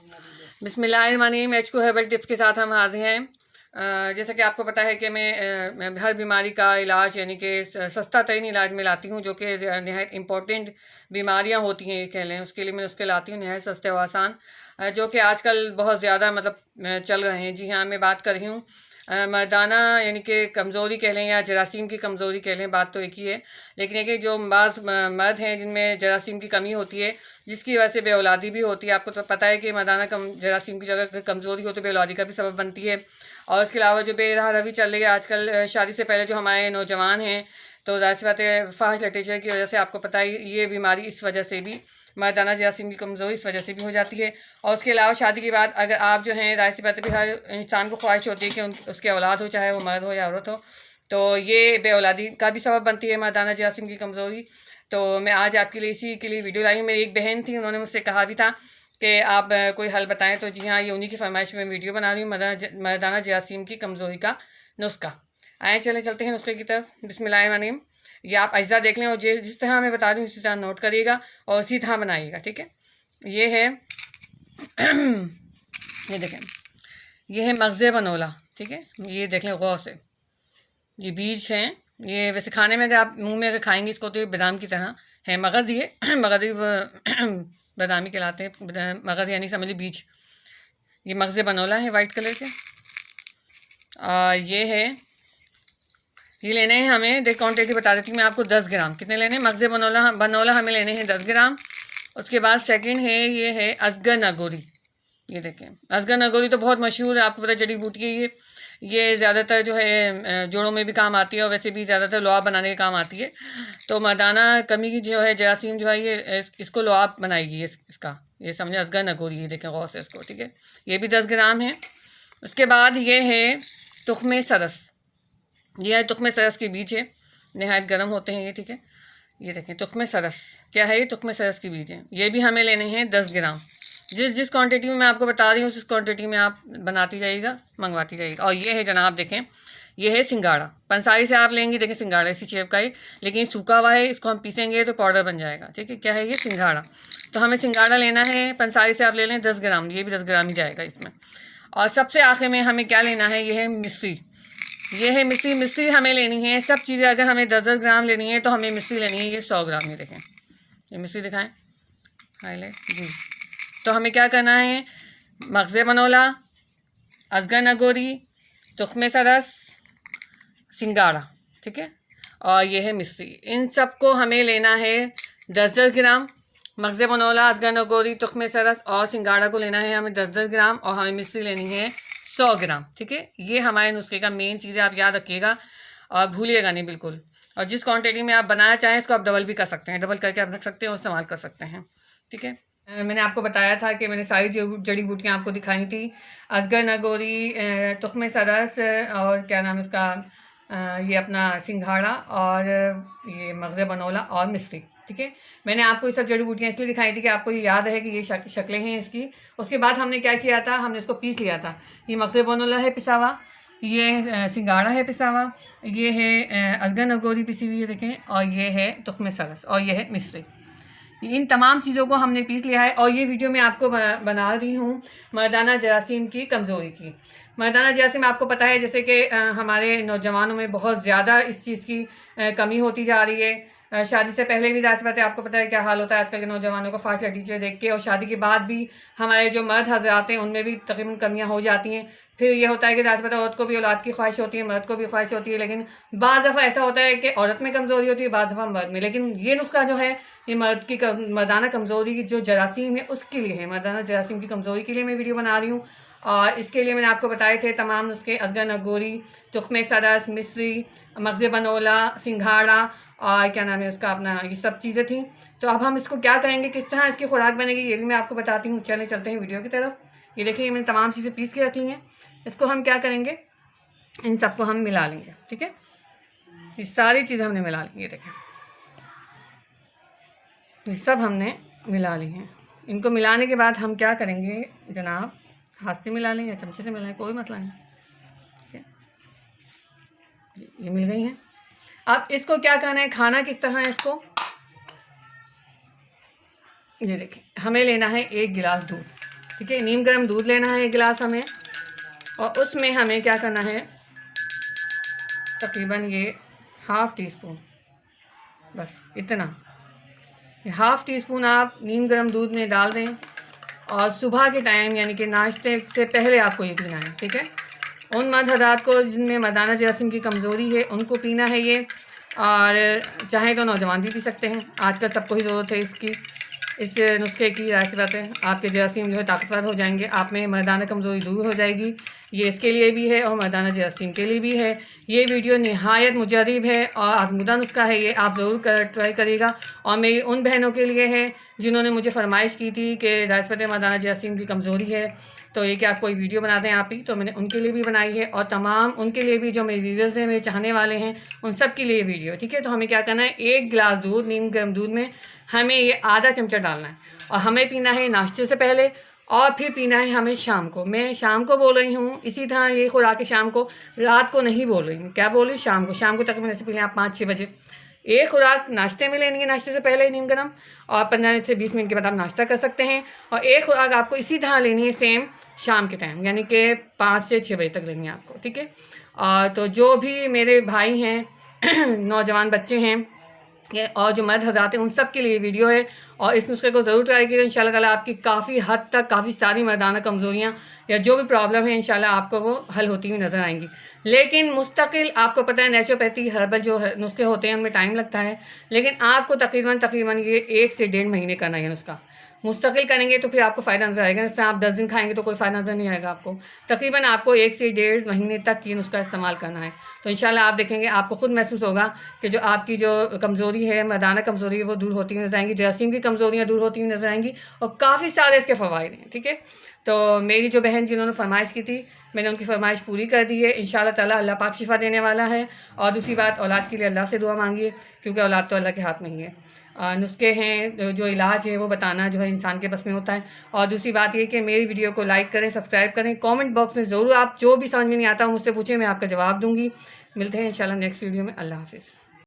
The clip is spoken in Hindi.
बिस्मिल्लाहिर्रहमानिर्रहीम। एचको हर्बल टिप्स के साथ हम हाजिर हैं। जैसा कि आपको पता है कि मैं हर बीमारी का इलाज यानी कि सस्ता तरीन इलाज में लाती हूँ, जो कि नहायत इम्पोर्टेंट बीमारियाँ होती हैं ये कह लें, उसके लिए मैं उसके लाती हूँ नहायत सस्ते और आसान, जो कि आजकल बहुत ज़्यादा मतलब चल रहे हैं। जी हाँ, मैं बात कर रही हूँ मर्दाना यानी कि कमज़ोरी कह लें या जरासीम की कमज़ोरी कह लें, बात तो एक ही है। लेकिन एक जो बाज़ मर्द हैं जिनमें जरासीम की कमी होती है, जिसकी वजह से बेऔलादी भी होती है। आपको तो पता है कि मर्दाना जरासीम की जगह कमज़ोरी हो तो बेऔलादी का भी सबब बनती है। और उसके अलावा जो बेराह रवी चल रही है आजकल शादी से पहले, जो हमारे नौजवान हैं, तो ज़ाहिर सी बात है फाहिश लिटरेचर की वजह से आपको पता है ये बीमारी इस वजह से भी, मर्दाना जरासीम की कमज़ोरी इस वजह से भी हो जाती है। और उसके अलावा शादी के बाद अगर आप जो हैं, ज़ाहिर सी बात है भी हर इंसान को ख्वाहिश होती है कि उसके औलाद हो, चाहे वो मर्द हो या औरत हो, तो ये बेऔलादी का भी सबब बनती है मर्दाना जरासीम की कमज़ोरी। तो मैं आज आपके लिए इसी के लिए वीडियो लाई हूँ। मेरी एक बहन थी, उन्होंने मुझसे कहा भी था कि आप कोई हल बताएं, तो जी हाँ, ये उन्हीं की फरमाइश में वीडियो बना रही हूँ, मर्दाना जरासीम की कमज़ोरी का नुस्खा। आए चलते हैं नुस्खे की तरफ। बिस्मिल्लाहिर्रहमानिर्रहीम। ये आप अज्जा देख लें और जिस तरह मैं बता दूँ उसी तरह नोट करिएगा और उसी तरह बनाइएगा, ठीक है। ये है ये देखें, ये है मगज़े बनोला, ठीक है। ये देख लें गौर से, ये बीज हैं। ये वैसे खाने में अगर आप मुंह में अगर खाएंगे इसको तो ये बादाम की तरह है। मगज़ ये मगज़ बादामी कहलाते हैं, मगज़ यानी समझ लीजिए बीज। ये मगज़े बनोला है वाइट कलर के। ये है, ये लेने हैं हमें, देख क्वान्टिटी बता देती हूँ मैं आपको। 10 ग्राम कितने लेने हैं? मगज़े बनोला हमें लेने हैं 10 ग्राम। उसके बाद सेकंड है, ये है असगर नगोरी। ये देखें, असगर नगोरी तो बहुत मशहूर है, आपको पता है जड़ी बूटी है ये ज़्यादातर जो है जोड़ों में भी काम आती है और वैसे भी ज़्यादातर लुआब बनाने के काम आती है। तो मर्दाना कमी की जो है जरासीम जो है ये इसको लुआब बनाएगी इसका, ये समझे असगर नगोरी। ये देखें गौर से इसको, ठीक है। ये भी 10 ग्राम है। उसके बाद ये है तुख्मे सरस। ये है तुख्मे सरस के बीज है, नहायत गर्म होते हैं ये, ठीक है। ये देखें तुख्मे सरस क्या है, ये तुख्मे सरस के बीज हैं। ये भी हमें लेने हैं 10 ग्राम। जिस क्वांटिटी में मैं आपको बता रही हूँ उस क्वांटिटी में आप बनाती जाइएगा, मंगवाती जाइएगा। और ये है जनाब देखें, ये है सिंगाड़ा। पंसारी से आप लेंगे, देखें सिंगाड़ा इसी शेप का है, लेकिन सूखा हुआ है, इसको हम पीसेंगे तो पाउडर बन जाएगा, ठीक है। क्या है ये? सिंगाड़ा। तो हमें सिंगाड़ा लेना है, पंसारी से आप ले लें 10 ग्राम, ये भी 10 ग्राम ही जाएगा इसमें। और सबसे आखिर में हमें क्या लेना है, ये है मिश्री। ये है मिश्री। मिश्री हमें लेनी है, सब चीज़ें अगर हमें 10-10 ग्राम लेनी है तो हमें मिश्री लेनी है, ये 100 ग्राम। ये देखें, ये मिश्री दिखाएं हाईलाइट जी। तो हमें क्या करना है, मगज़े बनोला, असगर नगोरी, तुख्मे सरस, सिंगाड़ा, ठीक है। और ये है मिश्री। इन सबको हमें लेना है 10-10 ग्राम। मगज़े बनोला, असगर नगोरी, तुख्मे सरस और सिंगाड़ा को लेना है हमें 10-10 ग्राम और हमें मिश्री लेनी है 100 ग्राम, ठीक है। ये हमारे नुस्खे का मेन चीज़ है, आप याद रखिएगा और भूलिएगा नहीं बिल्कुल। और जिस क्वांटिटी में आप बनाना चाहें इसको आप डबल भी कर सकते हैं, डबल करके आप रख सकते हैं और इस्तेमाल कर सकते हैं, ठीक है। मैंने आपको बताया था कि मैंने सारी जड़ी बूटियाँ आपको दिखाई थी, असगर नगोरी, तुख्मे सरस और क्या नाम है उसका, ये अपना सिंघाड़ा और ये मगज़े बनोला और मिश्री, ठीक है। मैंने आपको ये सब जड़ी बूटियाँ इसलिए दिखाई थी कि आपको ये याद है कि ये शक्लें हैं इसकी। उसके बाद हमने क्या किया था, हमने इसको पीस लिया था। ये मगज़े बनोला है पिसा हुआ, ये सिंगाड़ा है पिसा हुआ, ये है असगर नगोरी पिसी हुई है देखें, और ये है तुख्मे सरस और ये है मिश्री। इन तमाम चीज़ों को हमने पीस लिया है। और ये वीडियो मैं आपको बना रही हूँ मर्दाना जरासीम की कमज़ोरी की। मर्दाना जरासीम आपको पता है जैसे कि हमारे नौजवानों में बहुत ज़्यादा इस चीज़ की कमी होती जा रही है। शादी से पहले भी ज़ाहिर सी बात है, आपको पता है क्या हाल होता है आजकल के नौजवानों को फास्ट टीचर देख के, और शादी के बाद भी हमारे जो मर्द हजरात हैं उनमें भी तकरीबन कमियाँ हो जाती हैं। फिर ये होता है कि ज़ाहिर सी बात है औरत को भी औलाद की ख्वाहिश होती है, मर्द को भी ख्वाहिश होती है, लेकिन बाज़ दफ़ा ऐसा होता है कि औरत में कमज़ोरी होती है, बाज़ दफ़ा मर्द में। लेकिन ये नुस्खा जो है ये मर्दाना कमज़ोरी की जो जरासीम है उसके लिए है, मर्दाना जरासीम की कमज़ोरी के लिए मैं वीडियो बना रही हूँ। और इसके लिए मैंने आपको बताए थे तमाम नुस्खे, असगर नगोरी, तुख्मे सरस, मिश्री, मगज़े बनोला, सिंघाड़ा और क्या नाम है उसका अपना, ये सब चीज़ें थी। तो अब हम इसको क्या करेंगे, किस तरह इसकी खुराक बनेगी ये भी मैं आपको बताती हूँ। चलते हैं वीडियो की तरफ। ये देखिए मैंने तमाम चीज़ें पीस के रख ली हैं। इसको हम क्या करेंगे, इन सबको हम मिला लेंगे, ठीक है। ये सारी चीज़ें हमने मिला ली, ये देखें ये सब हमने मिला ली हैं। इनको मिलाने के बाद हम क्या करेंगे जनाब, हाथ से मिला लें या चमचे से मिलाएं, कोई मसला नहीं, ठीक है। ये मिल गई हैं। अब इसको क्या करना है, खाना किस तरह है इसको, ये देखिए हमें लेना है 1 गिलास दूध, ठीक है। नीम गर्म दूध लेना है 1 गिलास हमें, और उसमें हमें क्या करना है, तकरीबन ये ½ टीस्पून, बस इतना, ½ टीस्पून आप नीम गर्म दूध में डाल दें, और सुबह के टाइम यानी कि नाश्ते से पहले आपको ये पीना है, ठीक है। उन मर्द हज़रात को जिनमें मर्दाना जरासीम की कमज़ोरी है उनको पीना है ये, और चाहे तो नौजवान भी पी सकते हैं। आजकल सबको ही ज़रूरत है इसकी, इस नुस्खे की। ऐसी बात है, आपके जरासीम जो है ताकतवर हो जाएंगे, आप में मर्दाना कमज़ोरी दूर हो जाएगी। ये इसके लिए भी है और मर्दाना जरासीम के लिए भी है। ये वीडियो नहायत मुजरब है और आजमुदा नुस्खा है ये, आप ज़रूर ट्राई करिएगा। और मेरी उन बहनों के लिए है जिन्होंने मुझे फरमाइश की थी कि राजपत मर्दाना जरासीम की कमज़ोरी है, तो ये कि आप कोई वीडियो बना दें आप ही, तो मैंने उनके लिए भी बनाई है, और तमाम उनके लिए भी जो मेरे व्यूअर्स हैं, मेरे चाहने वाले हैं, उन सब के लिए वीडियो, ठीक है। तो हमें क्या करना है, 1 गिलास दूध, नीम गर्म दूध में हमें ये आधा चमचा डालना है, और हमें पीना है नाश्ते से पहले, और फिर पीना है हमें शाम को। मैं शाम को बोल रही हूँ, इसी तरह ये खुराक शाम को, रात को नहीं बोल रही हूँ। क्या बोल रही हूँ, शाम को। शाम को तकरीबन ऐसे पी लें आप 5-6 बजे। एक खुराक नाश्ते में लेनी है, नाश्ते से पहले नीम गर्म, और 15 से 20 मिनट के बाद आप नाश्ता कर सकते हैं। और एक खुराक आपको इसी तरह लेनी है सेम शाम के टाइम, यानी कि 5 से 6 बजे तक लेनी है आपको, ठीक है। और तो जो भी मेरे भाई हैं नौजवान बच्चे हैं और जो मर्द हज़रात हैं, उन सब के लिए वीडियो है, और इस नुस्खे को ज़रूर ट्राई कीजिए। इंशाल्लाह ताला आपकी काफ़ी हद तक काफ़ी सारी मर्दाना कमज़ोरियाँ या जो भी प्रॉब्लम है इंशाल्लाह आपको वो हल होती हुई नज़र आएंगी। लेकिन मुस्तकिल, आपको पता है नेचुरोपैथी हर्बल जो नुस्खे होते हैं उनमें टाइम लगता है, लेकिन आपको तकरीबन ये 1 से 1.5 महीने करना है नुस्खा। मुस्तकिल करेंगे तो फिर आपको फ़ायदा नज़र आएगा। जैसे आप 10 दिन खाएंगे तो कोई फ़ायदा नज़र नहीं आएगा आपको। तकरीबन आपको 1 से 1.5 महीने तक ये नुस्खा इस्तेमाल करना है, तो इंशाल्लाह आप देखेंगे, आपको खुद महसूस होगा कि जो आपकी जो कमज़ोरी है, मर्दाना कमज़ोरी है, वो दूर होती हुई नज़र आएंगी, जरासीम की कमज़ोरियाँ दूर होती हुई नज़र आएंगी, और काफ़ी सारे इसके फ़वाइद हैं, ठीक है। तो मेरी जो बहन जिन्होंने फरमाइश की थी, मैंने उनकी फरमाइश पूरी कर दी है। इंशाल्लाह ताला अल्लाह पाक शिफ़ा देने वाला है। और दूसरी बात, औलाद के लिए अल्लाह से दुआ मांगिए, क्योंकि औलाद तो अल्लाह के हाथ में ही है। नुस्खे हैं, जो इलाज है वो बताना जो है इंसान के बस में होता है। और दूसरी बात ये कि मेरी वीडियो को लाइक करें, सब्सक्राइब करें, कमेंट बॉक्स में ज़रूर आप जो भी समझ में नहीं आता मुझसे पूछें, मैं आपका जवाब दूँगी। मिलते हैं इंशाल्लाह नेक्स्ट वीडियो में। अल्लाह हाफ़िज़।